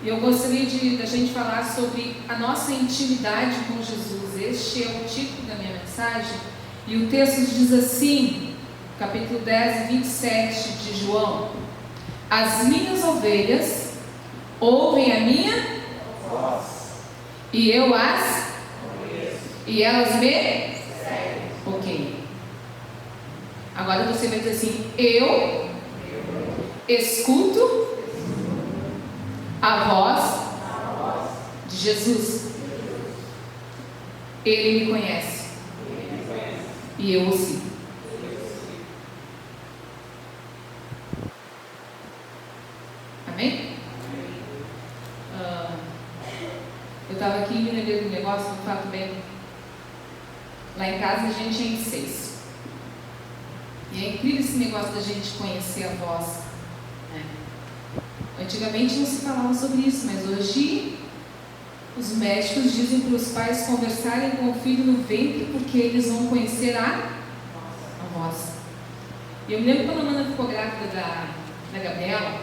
E eu gostaria da gente falar sobre a nossa intimidade com Jesus. Este é o título da minha mensagem. E o texto diz assim, capítulo 10, 27 de João: as minhas ovelhas ouvem a minha voz, e eu as conheço, e elas me seguem. Ok. Agora você vai dizer assim: eu escuto a voz de Jesus. Ele me conhece e eu o sigo. Amém? Eu estava aqui me lembrando de um negócio, vou falar também. Lá em casa a gente é em 6. E é incrível esse negócio da gente conhecer a voz, né? Antigamente não se falava sobre isso, mas hoje os médicos dizem para os pais conversarem com o filho no ventre, porque eles vão conhecer a voz. E eu me lembro quando a Amanda ficou grávida da Gabriela.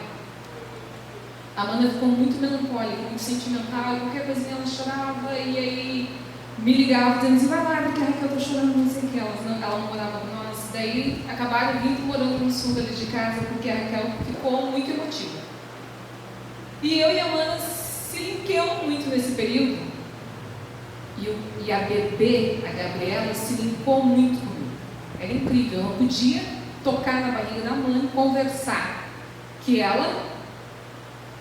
A Amanda ficou muito melancólica, muito sentimental, e qualquer coisinha ela chorava, e aí me ligava dizendo assim: vai lá, porque a Raquel está chorando, não sei o que. Ela não morava com nós. Daí acabaram vindo morando no sul ali de casa, porque a Raquel ficou muito emotiva. E eu e a Amanda se linkamos muito nesse período. E a bebê, a Gabriela, se linkou muito comigo. Era incrível, eu não podia tocar na barriga da mãe, conversar, que ela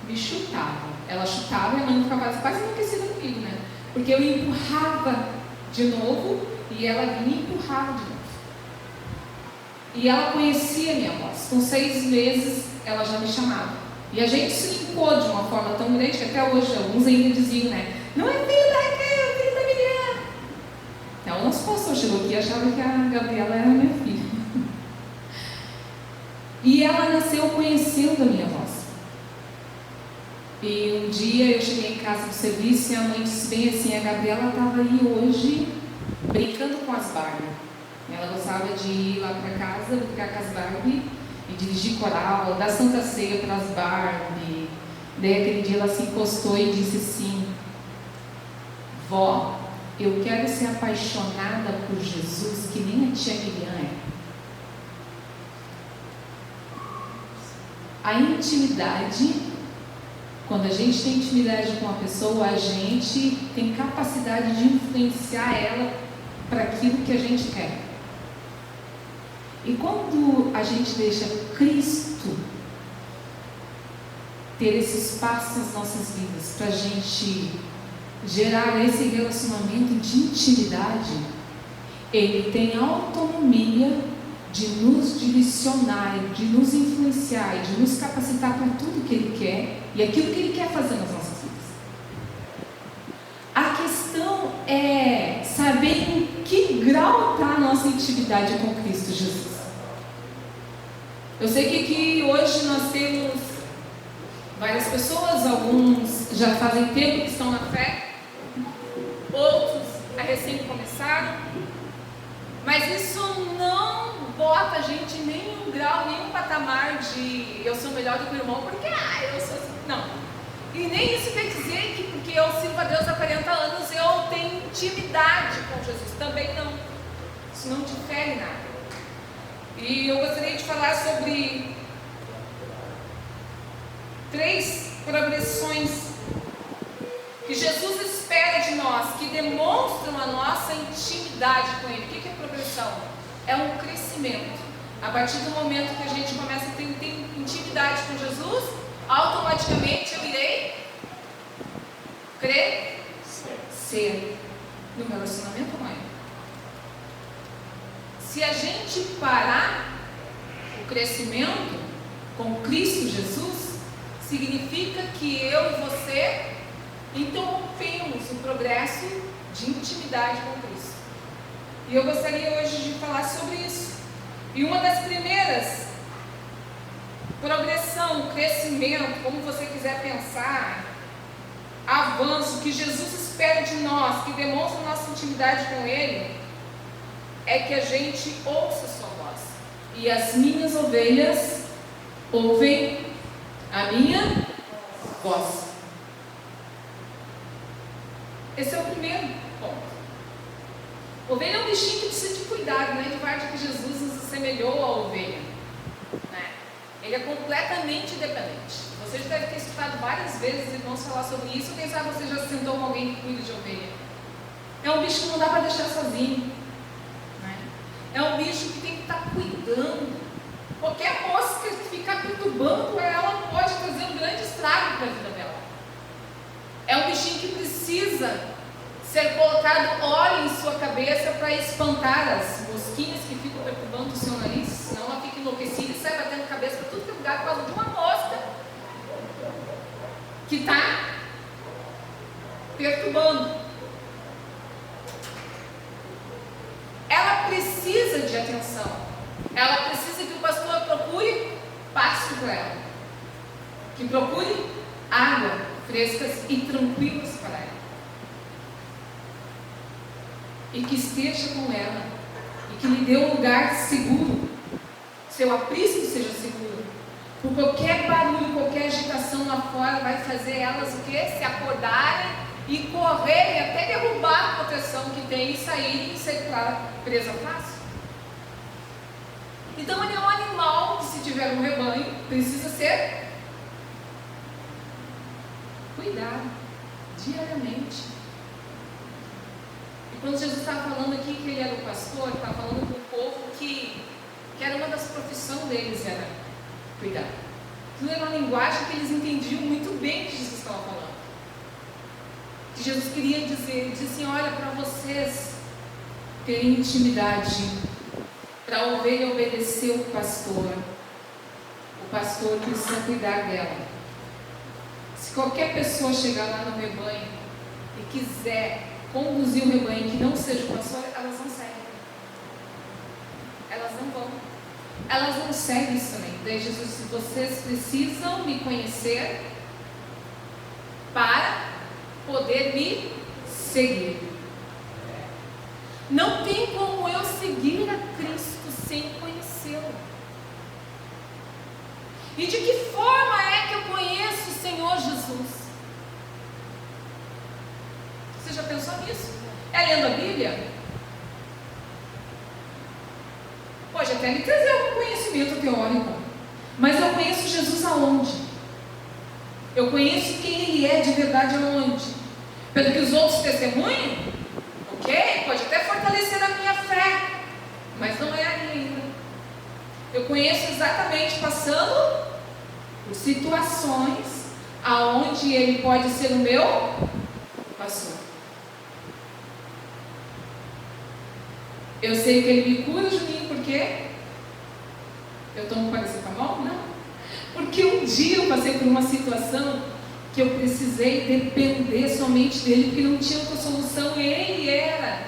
me chutava. Ela chutava e a mãe ficava quase enlouquecida comigo, né? Porque eu empurrava de novo e ela vinha e empurrava de novo. E ela conhecia a minha voz. Com 6 meses ela já me chamava. E a gente se linkou de uma forma tão grande que até hoje alguns ainda diziam, né? Não é filho da Raquel, é filho da Miriam. Então o nosso pastor chegou aqui e achava que a Gabriela era minha filha. E ela nasceu conhecendo a minha voz. E um dia eu cheguei em casa do serviço e a mãe disse bem assim: a Gabriela estava aí hoje brincando com as Barbie. Ela gostava de ir lá para casa, brincar com as Barbie e dirigir coral, dar Santa Ceia para as Barbie. Daí aquele dia ela se encostou e disse assim: vó, eu quero ser apaixonada por Jesus que nem a tia Miriam é. A intimidade, quando a gente tem intimidade com uma pessoa, a gente tem capacidade de influenciar ela para aquilo que a gente quer. E quando a gente deixa Cristo ter esse espaço nas nossas vidas para a gente gerar esse relacionamento de intimidade, Ele tem autonomia de nos direcionar, de nos influenciar e de nos capacitar para tudo que Ele quer e aquilo que Ele quer fazer nas nossas vidas. A questão é saber em que grau está a nossa intimidade com Cristo Jesus. Eu sei que aqui hoje nós temos várias pessoas, alguns já fazem tempo que estão na fé, outros a recém começaram, mas isso não bota a gente em nenhum grau, nenhum patamar de eu sou melhor do que o irmão, porque eu sou assim. Não. E nem isso quer dizer que porque eu sirvo a Deus há 40 anos eu tenho intimidade com Jesus. Também não. Isso não difere nada. E eu gostaria de falar sobre 3 progressões que Jesus espera de nós, que demonstram a nossa intimidade com Ele. O que é progressão? É um crescimento. A partir do momento que a gente começa a ter intimidade com Jesus, automaticamente eu irei crescer no relacionamento com Ele. Se a gente parar o crescimento com Cristo Jesus, significa que eu e você interrompemos o progresso de intimidade com Cristo. E eu gostaria hoje de falar sobre isso. E uma das primeiras progressão, crescimento, como você quiser pensar, avanço que Jesus espera de nós, que demonstra nossa intimidade com Ele, é que a gente ouça a sua voz. E as minhas ovelhas ouvem a minha voz. Esse é o primeiro ponto. Ovelha é um bichinho que precisa de cuidado, né? De parte que Jesus nos assemelhou à ovelha, né? Ele é completamente independente. Você já deve ter escutado várias vezes irmãos falar sobre isso. Quem sabe você já se sentou com alguém que cuida de ovelha. É um bicho que não dá para deixar sozinho, né? É um bicho que tem que estar cuidando. Qualquer mosca que ficar perturbando ela pode trazer um grande estrago para a vida dela. É um bichinho que precisa ser colocado óleo em sua cabeça para espantar as mosquinhas que ficam perturbando o seu nariz, senão ela fica enlouquecida e sai batendo cabeça para tudo que é lugar por causa de uma mosca que está perturbando. Ela precisa de atenção. Ela precisa que o pastor procure pasto para ela, que procure água frescas e tranquilas para ela, e que esteja com ela, e que lhe dê um lugar seguro, seu aprisco seja seguro, por qualquer barulho, qualquer agitação lá fora vai fazer elas o quê? Se acordarem e correrem até derrubar a proteção que tem e saírem e circular presa fácil. Então ele é um animal que, se tiver um rebanho, precisa ser cuidado diariamente. E quando Jesus estava falando aqui que ele era o pastor, ele estava falando para o povo que era uma das profissões deles, era cuidar. Aquilo era uma linguagem que eles entendiam muito bem que Jesus estava falando. Que Jesus queria dizer, ele disse assim, olha, para vocês terem intimidade, para a ovelha obedecer o pastor precisa cuidar dela. Se qualquer pessoa chegar lá no rebanho e quiser conduzir o rebanho que não seja o pastor, elas não seguem. Elas não vão. Elas não seguem isso também. Daí Jesus disse, vocês precisam me conhecer para poder me seguir. Não tem como eu seguir a Cristo sem conhecê-lo. E de que forma é que eu conheço o Senhor Jesus? Você já pensou nisso? É lendo a Bíblia? Pode até me trazer algum conhecimento teórico, mas eu conheço Jesus aonde? Eu conheço quem Ele é de verdade aonde? Pelo que os outros testemunham? Ok, pode até fortalecer a minha fé, mas não é ali ainda. Eu conheço exatamente passando por situações aonde Ele pode ser o meu pastor. Eu sei que Ele me cura, Juninho, por quê? Eu tomo paracetamol? Não. Porque um dia eu passei por uma situação que eu precisei depender somente dele, porque não tinha outra solução. Ele era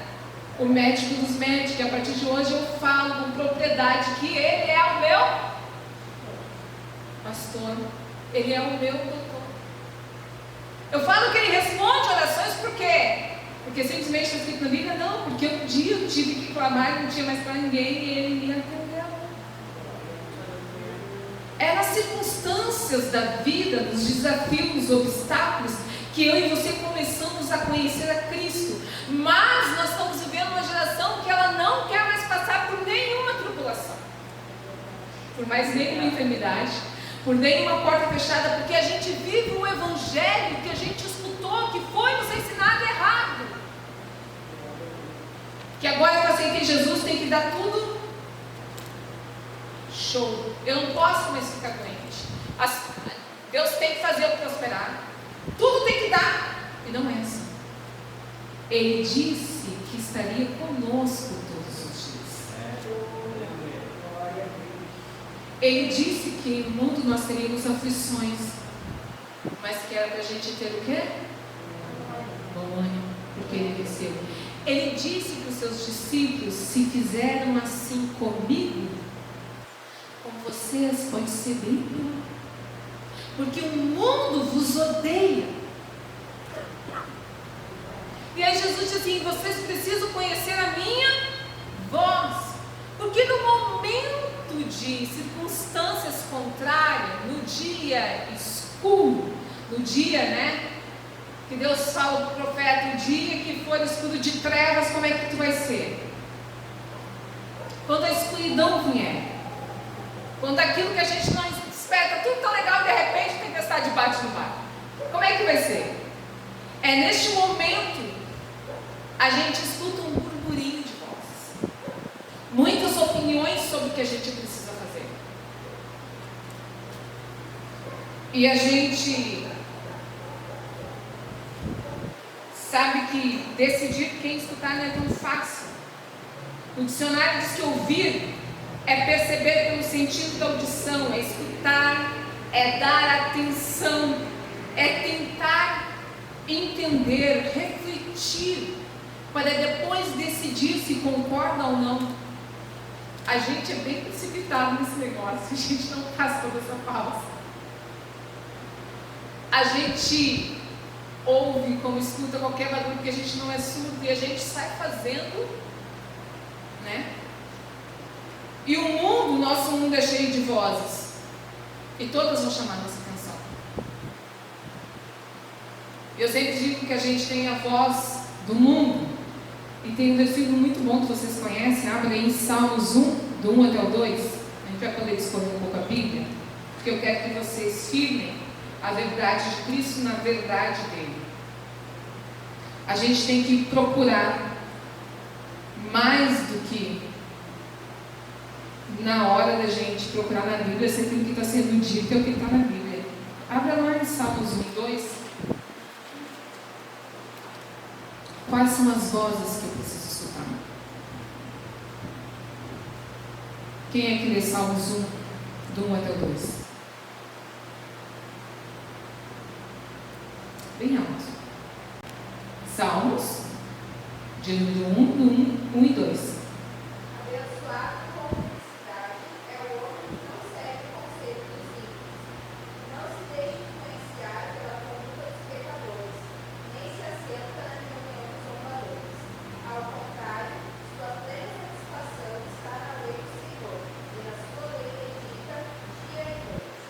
o médico dos médicos, e a partir de hoje eu falo com propriedade que ele é o meu pastor, ele é o meu doutor. Eu falo que ele responde orações por quê? Porque simplesmente está escrito na Bíblia? Não, porque um dia eu tive que clamar e não tinha mais para ninguém e ele me atendeu. É nas circunstâncias da vida, nos desafios, nos obstáculos, que eu e você começamos a conhecer a Cristo. Mas nós estamos vivendo uma geração que ela não quer mais passar por nenhuma tribulação, por mais nenhuma enfermidade, por nenhuma porta fechada, porque a gente vive um evangelho que a gente escutou, que foi nos ensinado errado. Que agora que eu aceitei Jesus tem que dar tudo show. Eu não posso mais ficar doente. Deus tem que fazer eu prosperar. Tudo tem que dar. E não é assim. Ele disse que estaria conosco todos os dias. Ele disse que no mundo nós teríamos aflições, mas que era para a gente ter o quê? Bom ânimo, porque Ele venceu. Ele disse para os seus discípulos, se fizeram assim comigo, com vocês pode ser bem pior, porque o mundo vos odeia. E aí Jesus diz assim, vocês precisam conhecer a minha voz, porque no momento de circunstâncias contrárias, no dia escuro, no dia, que Deus fala para o profeta: o dia que for escuro de trevas, como é que tu vai ser? Quando a escuridão vier, quando aquilo que a gente não espera, tudo tão legal, de repente a tempestade bate no barco, como é que vai ser? É neste momento a gente escuta um burburinho de vozes, muitas opiniões sobre o que a gente precisa fazer, e a gente sabe que decidir quem escutar não é tão fácil. O dicionário diz que ouvir é perceber pelo sentido da audição, é escutar, é dar atenção, é tentar entender, refletir, para depois decidir se concorda ou não. A gente é bem precipitado nesse negócio, a gente não faz toda essa pausa. A gente ouve, como escuta qualquer barulho, porque a gente não é surdo, e a gente sai fazendo, né? E o mundo, nosso mundo é cheio de vozes, e todas vão chamar nossa atenção. Eu sempre digo que a gente tem a voz do mundo, e tem um versículo muito bom que vocês conhecem. Abre aí em Salmos 1, do 1 até o 2. A gente vai poder discorrer um pouco a Bíblia, porque eu quero que vocês firmem a verdade de Cristo na verdade dele. A gente tem que procurar mais do que na hora da gente procurar na Bíblia, sempre o que está sendo dito é o que está na Bíblia. Abra lá em Salmos 1 e 2. Quais são as vozes que eu preciso escutar? Quem é que lê Salmos 1, do 1 até o 2? Bem alto. Salmos, de número 1, do 1 e 2. Abençoado com felicidade é o homem que não segue o conselho dos ímpios, não se deixa influenciar pela conduta dos pecadores, nem se assenta na reunião dos zombadores. Ao contrário, sua plena satisfação está na lei do Senhor, e na sua lei medita dia e noite.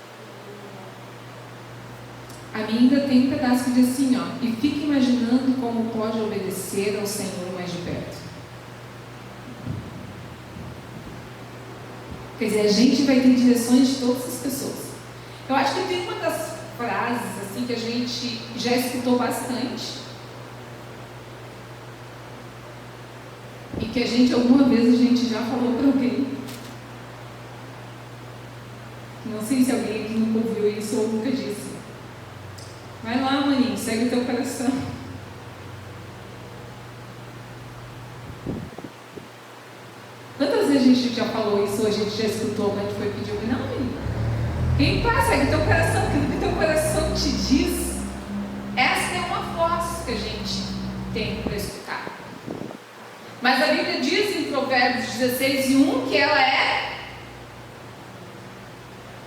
A minha ainda tem um pedaço que diz assim, ó: e fica imaginando como pode obedecer ao Senhor mais de perto. Quer dizer, a gente vai ter direções de todas as pessoas. Eu acho que tem uma das frases assim que a gente já escutou bastante, e que a gente alguma vez já falou para alguém. Não sei se alguém aqui nunca ouviu isso ou nunca disse. Vai lá, maninho, segue o teu coração. Quantas vezes a gente já falou isso, ou a gente já escutou, mas a gente foi pedir alguém? Não, menino. Quem passa, segue o teu coração, aquilo que o teu coração te diz. Essa é uma voz que a gente tem para escutar. Mas a Bíblia diz em Provérbios 16 e 1 que ela é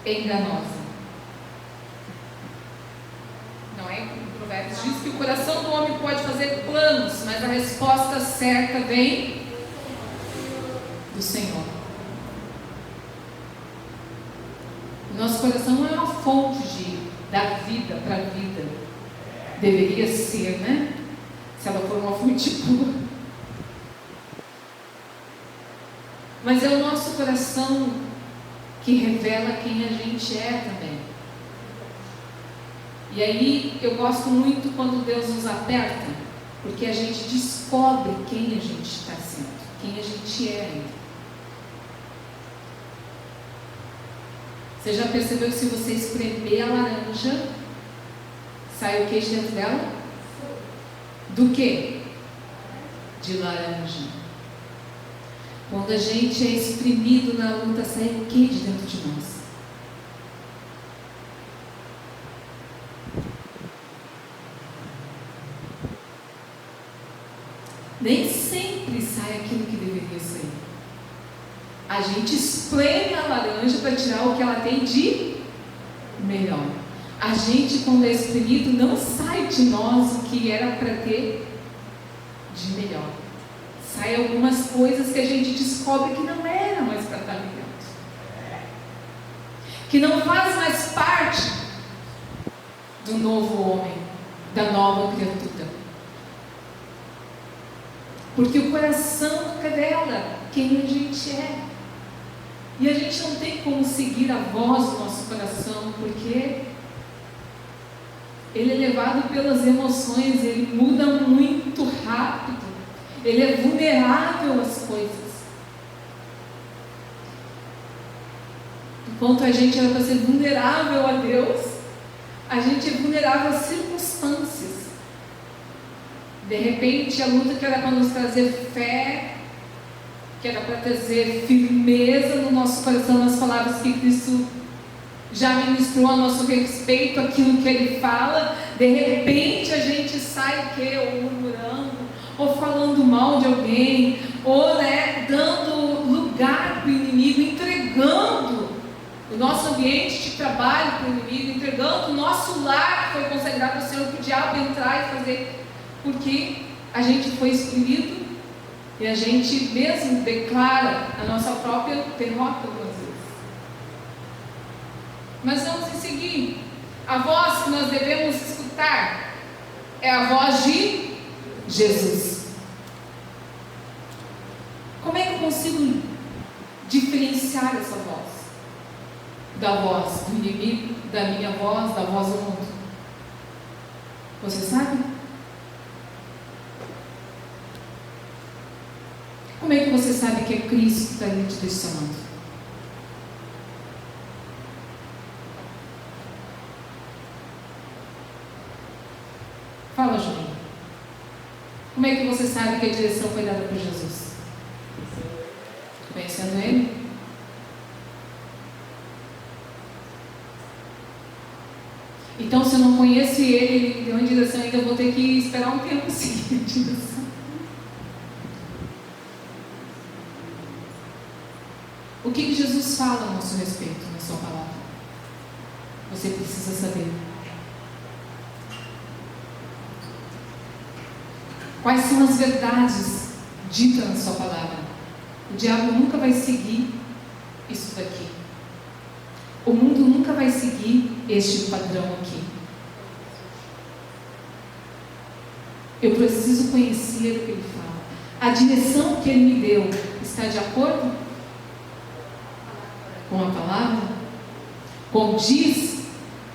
enganosa. Não é? O Provérbios diz que o coração do homem pode fazer planos, mas a resposta certa vem do Senhor. O nosso coração é uma fonte da vida para a vida. Deveria ser, né? Se ela for uma fonte pura. Mas é o nosso coração que revela quem a gente é também. E aí eu gosto muito quando Deus nos aperta, porque a gente descobre quem a gente está sendo, quem a gente é ainda. Você já percebeu que se você espremer a laranja, sai o que de dentro dela? Do que? De laranja. Quando a gente é exprimido na luta, sai o que de dentro de nós? Nem sempre sai aquilo que deveria sair. A gente espreme a laranja para tirar o que ela tem de melhor. A gente, quando é espremido, não sai de nós o que era para ter de melhor. Sai algumas coisas que a gente descobre que não era mais para estar ali dentro, que não faz mais parte do novo homem. da nova criatura. Porque o coração revela quem a gente é. E a gente não tem como seguir a voz do nosso coração, porque ele é levado pelas emoções, ele muda muito rápido, ele é vulnerável às coisas. Enquanto a gente era para ser vulnerável a Deus, a gente é vulnerável às circunstâncias. De repente, a luta que era para nos trazer fé, que era para trazer firmeza no nosso coração, nas palavras que Cristo já ministrou a nosso respeito, aquilo que Ele fala, de repente a gente sai ou murmurando, ou falando mal de alguém, ou dando lugar para o inimigo, entregando o nosso ambiente de trabalho para o inimigo, entregando o nosso lar que foi consagrado ao Senhor para o diabo entrar e fazer, porque a gente foi escolhido e a gente mesmo declara a nossa própria derrota algumas vezes. Mas vamos em seguir. A voz que nós devemos escutar é a voz de Jesus. Como é que eu consigo diferenciar essa voz? Da voz do inimigo, da minha voz, da voz do mundo? Você sabe? Como é que você sabe que é Cristo que está ali te direcionando? Fala, Julinho. Como é que você sabe que a direção foi dada por Jesus? Conhecendo Ele? Então, se eu não conheço Ele me deu uma direção, ainda vou ter que esperar um tempo seguir a direção. O que Jesus fala a nosso respeito na sua palavra? Você precisa saber. Quais são as verdades ditas na sua palavra? O diabo nunca vai seguir isso daqui. O mundo nunca vai seguir este padrão aqui. Eu preciso conhecer o que Ele fala. A direção que Ele me deu está de acordo com a palavra? Condiz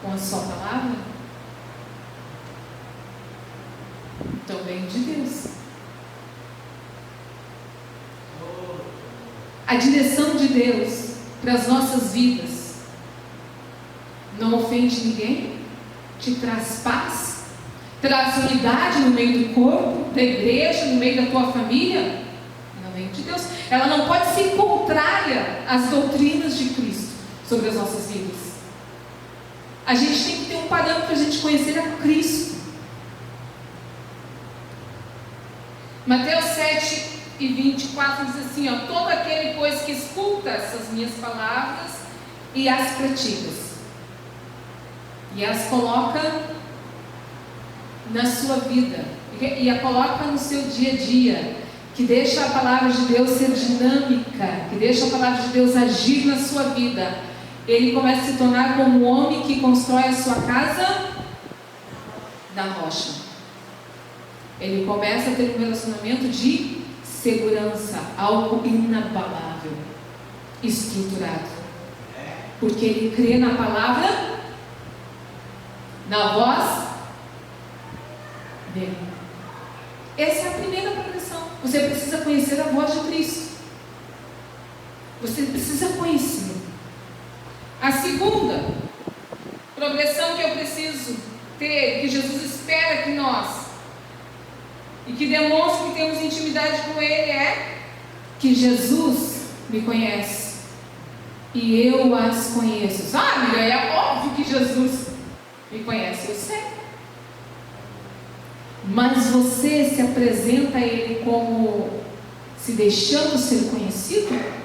com a sua palavra? Então vem de Deus. A direção de Deus para as nossas vidas não ofende ninguém, te traz paz, traz unidade no meio do corpo, da igreja, no meio da tua família. Ela vem de Deus. Ela não pode ser contrária às doutrinas de Cristo sobre as nossas vidas. A gente tem que ter um parâmetro para a gente conhecer a Cristo. Mateus 7:24 diz assim, todo aquele, pois, que escuta essas minhas palavras e as pratica, e as coloca na sua vida, e a coloca no seu dia a dia, que deixa a palavra de Deus ser dinâmica, que deixa a palavra de Deus agir na sua vida, ele começa a se tornar como um homem que constrói a sua casa na rocha. Ele começa a ter um relacionamento de segurança, algo inabalável, estruturado, porque ele crê na palavra, na voz dele. Essa é a primeira progressão. Você precisa conhecer a voz de Cristo. Você precisa conhecer. A segunda progressão que eu preciso ter, que Jesus espera que nós, e que demonstra que temos intimidade com Ele, é que Jesus me conhece e eu as conheço. Miriam, é óbvio que Jesus me conhece, eu sei. Mas você se apresenta a Ele como se deixando ser conhecido?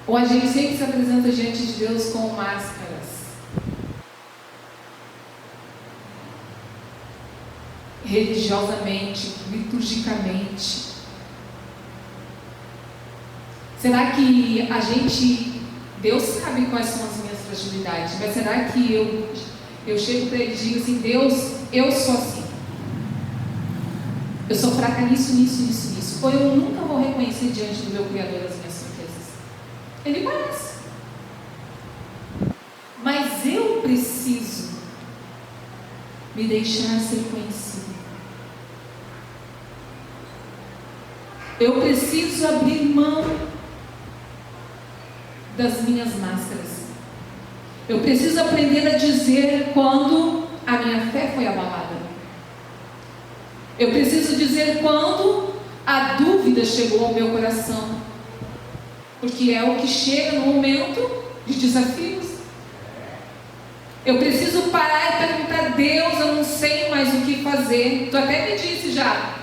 Ou a gente sempre se apresenta diante de Deus com máscaras? Religiosamente, liturgicamente. Será que Deus sabe quais são as minhas fragilidades, mas será que Eu chego para Ele e digo assim: Deus, eu sou assim. Eu sou fraca nisso. Ou eu nunca vou reconhecer diante do meu Criador as minhas fraquezas. Ele conhece. Mas eu preciso me deixar ser conhecido. Eu preciso abrir mão das minhas máscaras. Eu preciso aprender a dizer quando a minha fé foi abalada. Eu preciso dizer quando a dúvida chegou ao meu coração. Porque é o que chega no momento de desafios. Eu preciso parar e perguntar: Deus, eu não sei mais o que fazer. Tu até me disse já,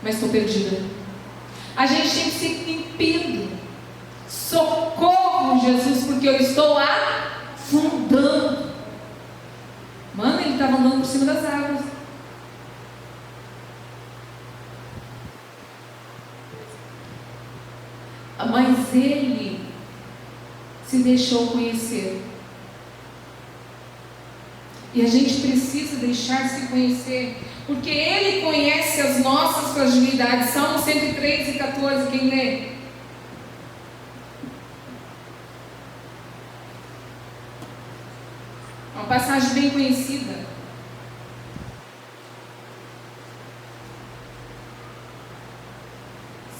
mas estou perdida. A gente tem que ser limpido. Socorro, Jesus, porque eu estou afundando. Mano, ele estava andando por cima das águas. Mas ele se deixou conhecer. E a gente precisa deixar-se conhecer, porque Ele conhece as nossas fragilidades. Salmo 103:14, quem lê? Uma passagem bem conhecida.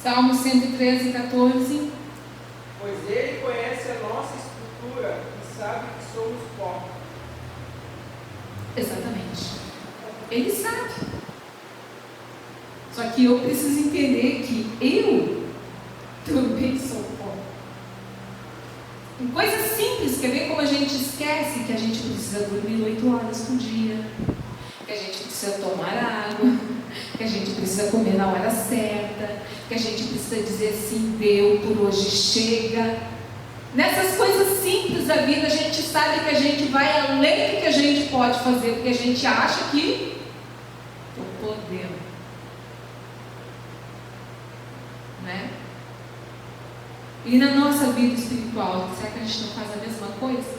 Salmo 113:14. Pois Ele conhece a nossa estrutura e sabe que somos pó. Exatamente. Ele sabe. Só que eu preciso entender que eu também sou pó. Em coisas simples, quer ver como a gente esquece que a gente precisa dormir 8 horas por dia, que a gente precisa tomar água, que a gente precisa comer na hora certa, que a gente precisa dizer sim, deu, por hoje chega. Nessas coisas simples da vida, a gente sabe que a gente vai além do que a gente pode fazer, porque a gente acha que estou podendo, né? E na nossa vida espiritual, será que a gente não faz a mesma coisa?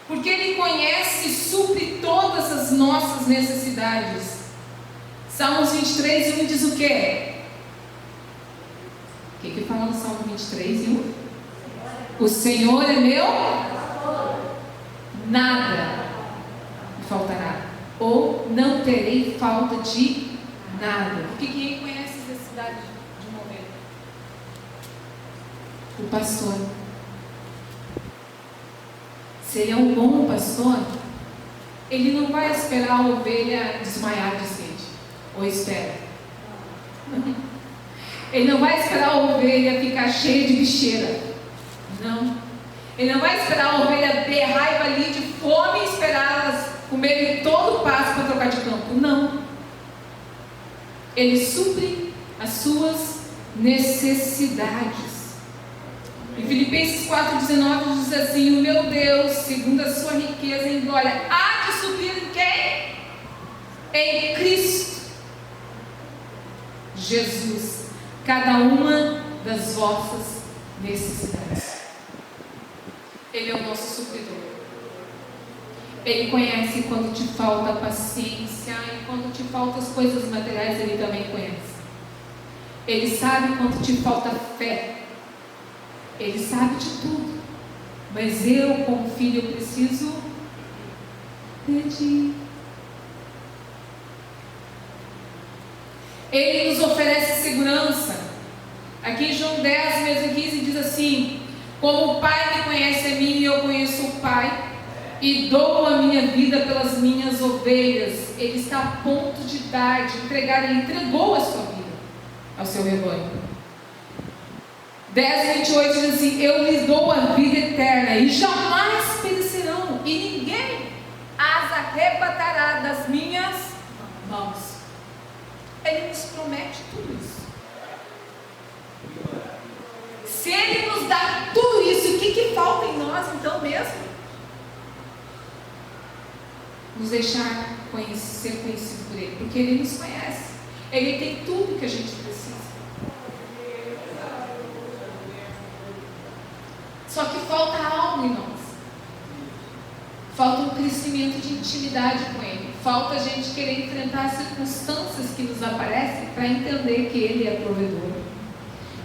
Porque Ele conhece e supre todas as nossas necessidades. Salmos 23:1 diz o quê? O que fala no Salmo 23:1? O Senhor é meu, nada me faltará, ou não terei falta de nada. Porque quem conhece a necessidade de mover? O pastor. Se ele é um bom pastor, ele não vai esperar a ovelha desmaiar de sede, ou espera. Ele não vai esperar a ovelha ficar cheia de bicheira. Não. Ele não vai esperar a ovelha berrar e valir de fome e esperar elas comerem todo o pasto para trocar de campo. Não. Ele supre as suas necessidades. Em Filipenses 4:19 diz assim: o meu Deus, segundo a sua riqueza em glória, há de suprir em quem? Em Cristo Jesus, cada uma das vossas necessidades. Ele é o nosso supridor. Ele conhece quando te falta paciência e quando te faltam as coisas materiais, Ele também conhece. Ele sabe quando te falta fé. Ele sabe de tudo. Mas eu, como filho, eu preciso pedir. Ele nos oferece segurança. Aqui em João 10, verso 15 diz assim: como o Pai me conhece a mim e eu conheço o Pai, e dou a minha vida pelas minhas ovelhas. Ele está a ponto de dar, de entregar. Ele entregou a sua vida ao seu rebanho. 10:28 diz assim: eu lhes dou a vida eterna e jamais perecerão, e ninguém as arrebatará das minhas mãos. Ele nos promete tudo isso. Se Ele nos dá tudo isso, o que falta em nós então mesmo? Nos deixar ser conhecido por Ele, porque Ele nos conhece. Ele tem tudo que a gente precisa. Só que falta algo em nós. crescimento de intimidade com Ele. Falta a gente querer enfrentar as circunstâncias que nos aparecem para entender que Ele é provedor,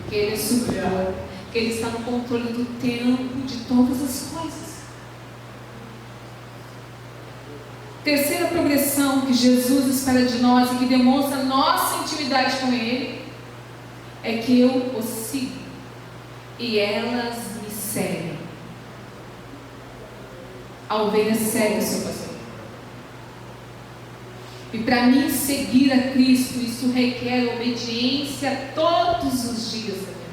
que Ele é supridor, que Ele está no controle do tempo, de todas as coisas. Terceira progressão que Jesus espera de nós e que demonstra nossa intimidade com Ele é que eu os sigo e elas me seguem. A ovelha segue o seu pastor. E para mim seguir a Cristo, isso requer obediência todos os dias da minha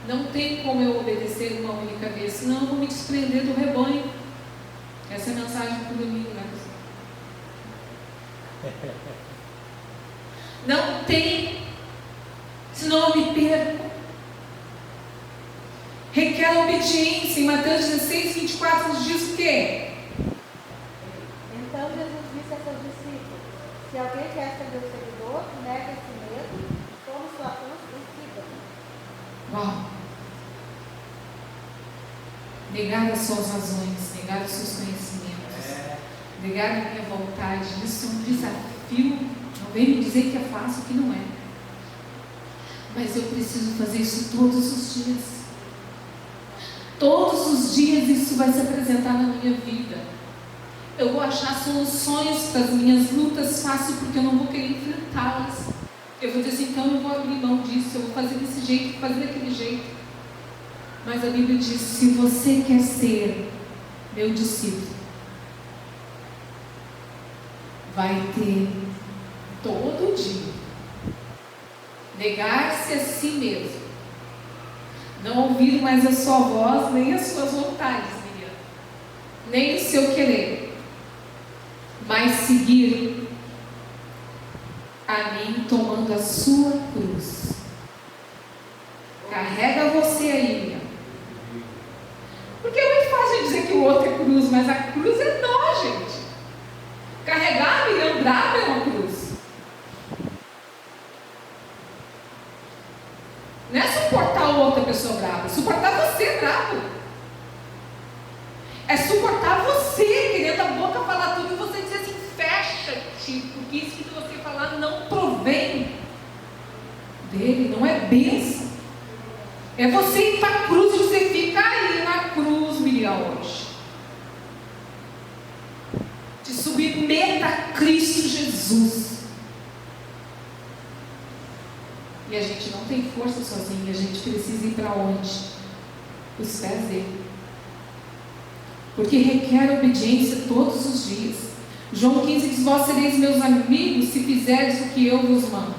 vida. Não tem como eu obedecer uma única vez, senão eu vou me desprender do rebanho. Essa é a mensagem para o domingo, né? Não tem, senão eu me perco. Requer obediência. Em Mateus 16, 24 nos diz o quê? Então Jesus disse a seus discípulos: se alguém quer ser meu seguidor, negue a si mesmo, tome sua cruz e siga-me. Uau! Negar as suas razões, negar os seus conhecimentos, negar a minha vontade, isso é um desafio. Não vem me dizer que é fácil, que não é. Mas eu preciso fazer isso todos os dias. Todos os dias isso vai se apresentar na minha vida. Eu vou achar soluções para as minhas lutas fácil, porque eu não vou querer enfrentá-las. Eu vou dizer assim, então eu vou abrir mão disso, eu vou fazer desse jeito, vou fazer daquele jeito. Mas a Bíblia diz, se você quer ser meu discípulo, vai ter todo dia negar-se a si mesmo, não ouvir mais a sua voz, nem as suas vontades, menina, nem o seu querer, mas seguir a mim tomando a sua cruz. Carrega você aí, menina. Porque é muito fácil dizer que o outro é cruz, mas a cruz é nós, gente. Carregar a Miriam brava é uma cruz. Não é suportar outra pessoa brava, é suportar você bravo. É suportar você querendo a boca falar tudo e você dizer assim, fecha-te, porque isso que você falar não provém dele, não é bênção. É você ir para a cruz e você fica aí na cruz, Miriam, hoje. Te submeta a Cristo Jesus. E a gente não tem força sozinho, a gente precisa ir para onde? Os pés dele. Porque requer obediência todos os dias. João 15 diz, vós sereis meus amigos se fizerdes o que eu vos mando.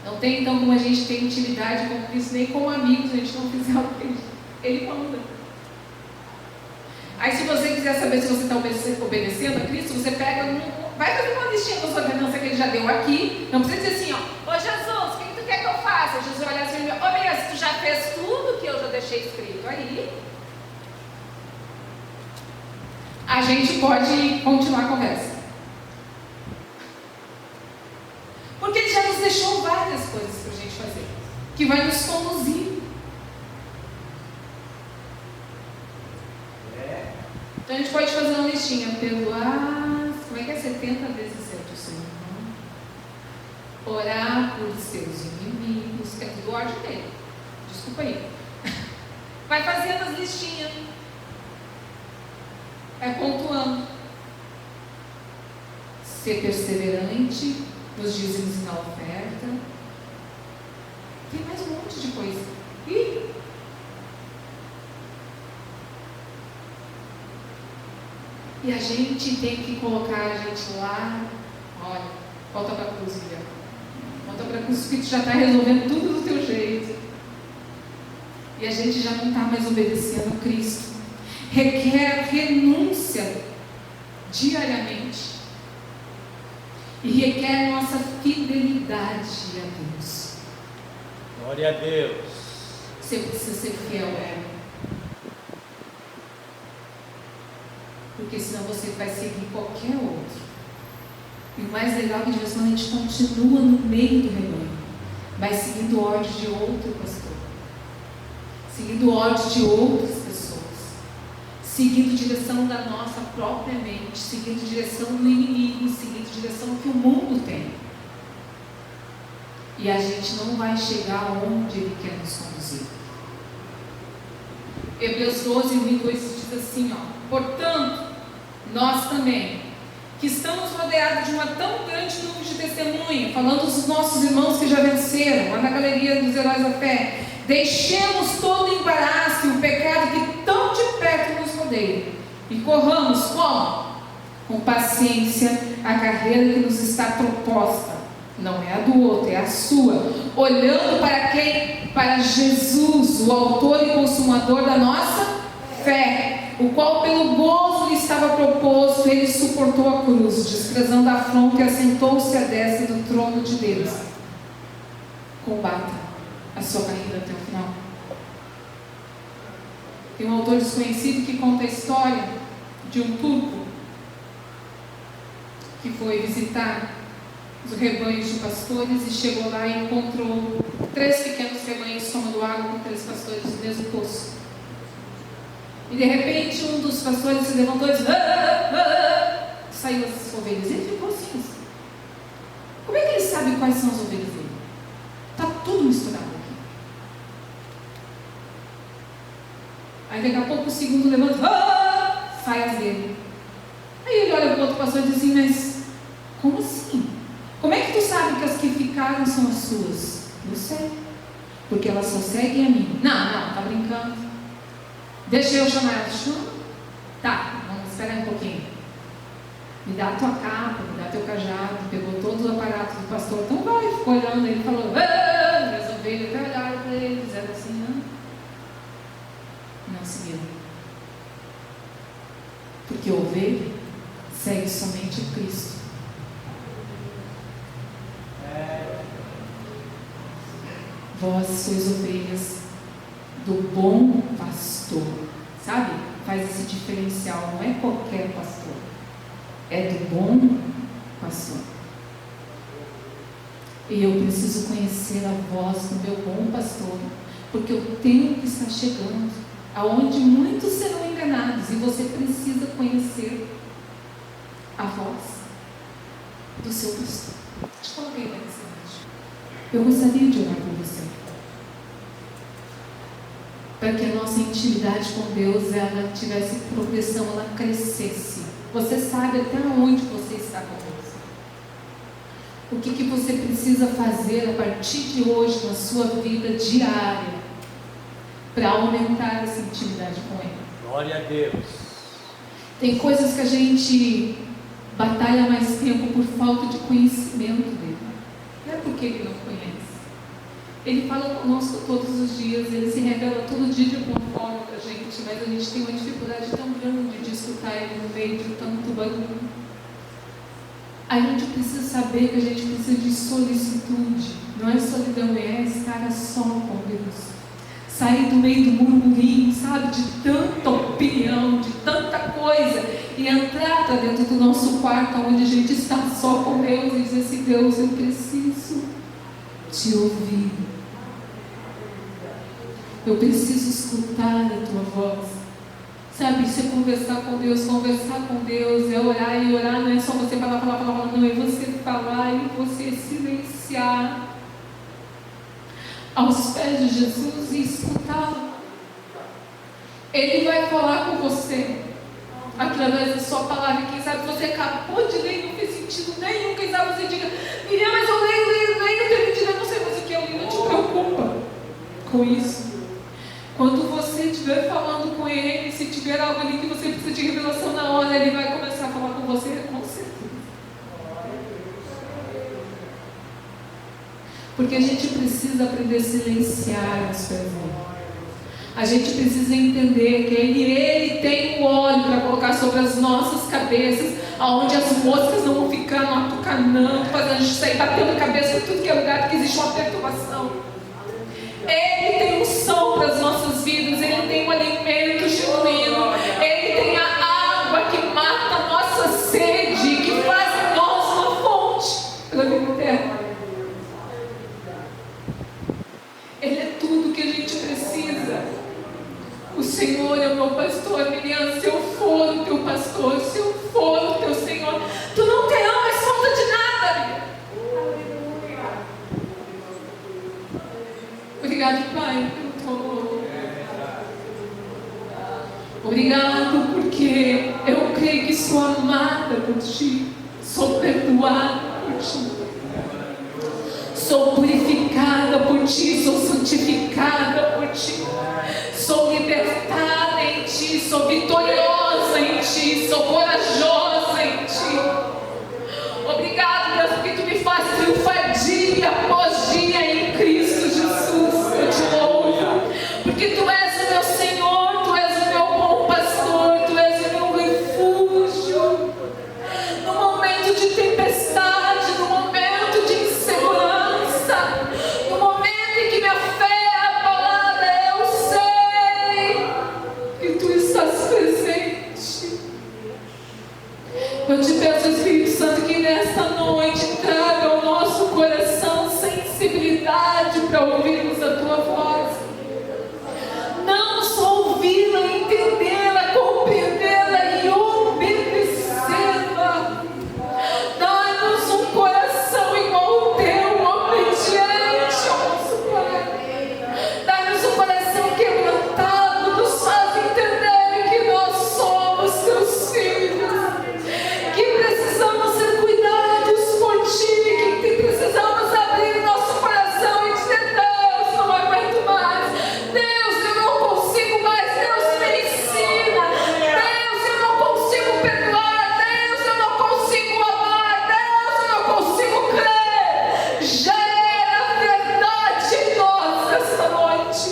Não tem então como a gente ter intimidade com Cristo, nem como amigos, a gente não fizer o que Ele manda. Aí se você quiser saber se você está obedecendo a Cristo, você pega, vai fazer uma listinha da sua ordenança que Ele já deu aqui. Não precisa dizer assim, ó, ô Jesus, o que tu quer que eu faça? Jesus vai olhar assim, ô Miriam, tu já fez tudo que eu já deixei escrito aí. A gente pode continuar a conversa. Porque Ele já nos deixou várias coisas para a gente fazer, que vai nos conduzir. Então a gente pode fazer uma listinha, perdoar, como é que é? 70 vezes 7 o seu irmão. Orar por seus inimigos, é tudo ordem dele. Desculpa aí. Vai fazendo as listinhas. Vai pontuando. Ser perseverante nos dízimos e na oferta. Tem mais um monte de coisa. E a gente tem que colocar a gente lá. Olha, volta para a cruz, Miriam. Volta para a cruz, porque tu já está resolvendo tudo do teu jeito. E a gente já não está mais obedecendo a Cristo. Requer renúncia diariamente. E requer nossa fidelidade a Deus. Glória a Deus. Você precisa ser fiel a Ele. Porque senão você vai seguir qualquer outro. E o mais legal é que de vez em quando a gente continua no meio do rebanho, vai seguindo ordens de outro pastor. seguindo o ódio de outras pessoas, seguindo direção da nossa própria mente, seguindo direção do inimigo, seguindo direção que o mundo tem. E a gente não vai chegar onde Ele quer nos conduzir. Hebreus 12, 1 e 2 diz assim, portanto, nós também, que estamos rodeados de uma tão grande número de testemunhas, falando dos nossos irmãos que já venceram, lá na galeria dos heróis da fé, deixemos todo o embaraço e o pecado que tão de perto nos rodeia, e corramos como? Com paciência a carreira que nos está proposta. Não é a do outro, é a sua. Olhando para quem? Para Jesus, o autor e consumador da nossa fé, o qual pelo gozo lhe estava proposto, ele suportou a cruz, desprezando a afronta e assentou-se à destra do trono de Deus. Combata a sua carreira até o final. Tem um autor desconhecido que conta a história de um turco que foi visitar os rebanhos de pastores e chegou lá e encontrou 3 pequenos rebanhos tomando água com 3 pastores do mesmo poço. E de repente um dos pastores se levantou e disse, saiu as ovelhas. E ele ficou assim. Como é que ele sabe quais são as ovelhas dele? Está tudo misturado aqui. Aí daqui a pouco o segundo levanta, sai as dele. Aí ele olha para o outro pastor e diz assim, mas como assim? Como é que tu sabe que as que ficaram são as suas? Eu sei. Porque elas só seguem a mim. Não, tá brincando. Deixa eu chamar ela. Chama. Tá, vamos esperar um pouquinho. Me dá a tua capa, me dá teu cajado. Pegou todos os aparatos do pastor. Então vai, ficou olhando. Ele falou, minhas ovelhas. Até olharam para ele, fizeram assim, não seguiram. Porque ovelha segue somente a Cristo. Vós sois ovelhas do bom pastor, sabe? Faz esse diferencial, não é qualquer pastor, é do bom pastor. E eu preciso conhecer a voz do meu bom pastor, porque o tempo está chegando, aonde muitos serão enganados, e você precisa conhecer a voz do seu pastor. Te coloquei na mensagem. Eu gostaria de orar por você, para que a nossa intimidade com Deus ela tivesse progressão, ela crescesse. Você sabe até onde você está com Deus. O que você precisa fazer a partir de hoje na sua vida diária para aumentar essa intimidade com Ele. Glória a Deus. Tem coisas que a gente batalha mais tempo por falta de conhecimento dele. Não é porque Ele não conhece. Ele fala conosco todos os dias, Ele se revela todo dia de alguma forma para a gente, mas a gente tem uma dificuldade tão grande de escutar Ele no meio de tanto barulho. A gente precisa saber que a gente precisa de solicitude, não é solidão, é estar a só com Deus. Sair do meio do murmurinho, sabe, de tanta opinião, de tanta coisa, e entrar para dentro do nosso quarto, onde a gente está só com Deus, e dizer assim, Deus, eu preciso te ouvir. Eu preciso escutar a tua voz. Sabe, isso é conversar com Deus. Conversar com Deus é orar, e orar não é só você falar, não, é você falar e você silenciar aos pés de Jesus e escutá-lo. Ele vai falar com você através da sua palavra. Quem sabe você acabou de ler e não fez sentido nenhum. Quem sabe você diga, Miriam, mas eu leio, não sei mais o que eu li. Não te preocupa com isso. Quando você estiver falando com Ele, se tiver algo ali que você precisa de revelação na hora, Ele vai começar a falar com você, com certeza. Porque a gente precisa aprender a silenciar as coisas. A gente precisa entender que Ele tem o óleo para colocar sobre as nossas cabeças, aonde as moscas não vão ficar no atucanando, fazendo a gente sair batendo a cabeça em tudo que é lugar, porque existe uma perturbação. Ele tem unção para as nossas vidas, Ele tem um alimento genuíno, Ele tem a água que mata a nossa sede, que faz de nós uma fonte para a vida eterna. Ele é tudo que a gente precisa. Senhor é o meu pastor, Miriam, se eu for o teu pastor, se eu for o teu Senhor, tu não terá mais falta de nada, Miriam. Obrigado, Pai, pelo teu amor. Obrigado porque eu creio que sou amada por Ti, sou perdoada por Ti, sou purificada por Ti, sou santificada por Ti, sou libertada em Ti, sou vitoriosa em Ti, sou corajosa em Ti. Obrigado, Deus, porque Tu me faz triunfar dia após dia em Cristo Jesus. Eu Te louvo, porque Tu és o meu Senhor, Tu és o meu bom pastor, Tu és o meu refúgio. No momento de tempestade, no momento de insegurança, no momento em que minha fé é abalada, eu sei que Tu estás presente. Eu te peço, Espírito Santo, que nesta noite traga ao nosso coração sensibilidade para ouvirmos a Tua voz. Não só ouvi-la, entendê-la, compreendê-la e obedecê-la. Dá-nos um coração igual ao Teu, obediente ao nosso Pai. Dá-nos um coração quebrantado, nos faz entender que nós somos Teus filhos, que precisamos ser cuidados por Ti, que precisamos abrir nosso coração e dizer: Deus, não aguento mais, Deus, eu não consigo mais, Deus, me ensina, Deus, eu não consigo perdoar, Deus, eu não consigo amar, Deus, eu não consigo crer. Já era verdade em nós esta noite.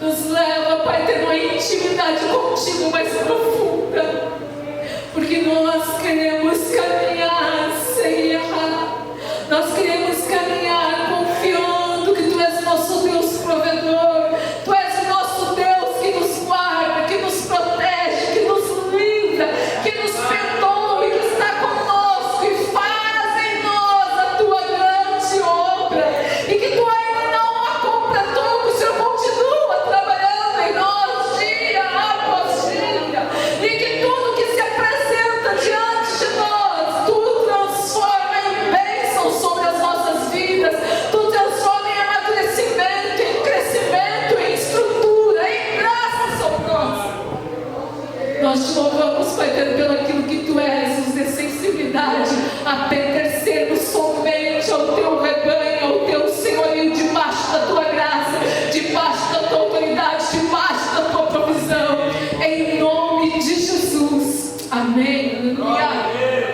Nos leva, Pai, a ter uma intimidade contigo mais profunda, porque nós queremos caminhar sem errar, nós queremos caminhar confiando que Tu és nosso Deus provedor, Tu és o nosso Deus que nos guarda, que nos protege, que nos livra, que nos perdoa e que está conosco e faz em nós a Tua grande obra, e que Tu ainda não a completou, que o Senhor continua trabalhando em nós dia após dia, e que tudo que se apresenta diante de nós, Tu transforma em bênção sobre as nossas vidas, Tu transforma em amadurecimento, em crescimento, em estrutura, em graça sobre nós. Nós Te louvamos, Pai, pelo aquilo que Tu és, nos dê sensibilidade a pertencermos somente ao Teu rebanho, ao Teu senhorio, debaixo da Tua graça, debaixo da Tua autoridade, debaixo da Tua provisão, em nome de Jesus. Amém. Aleluia.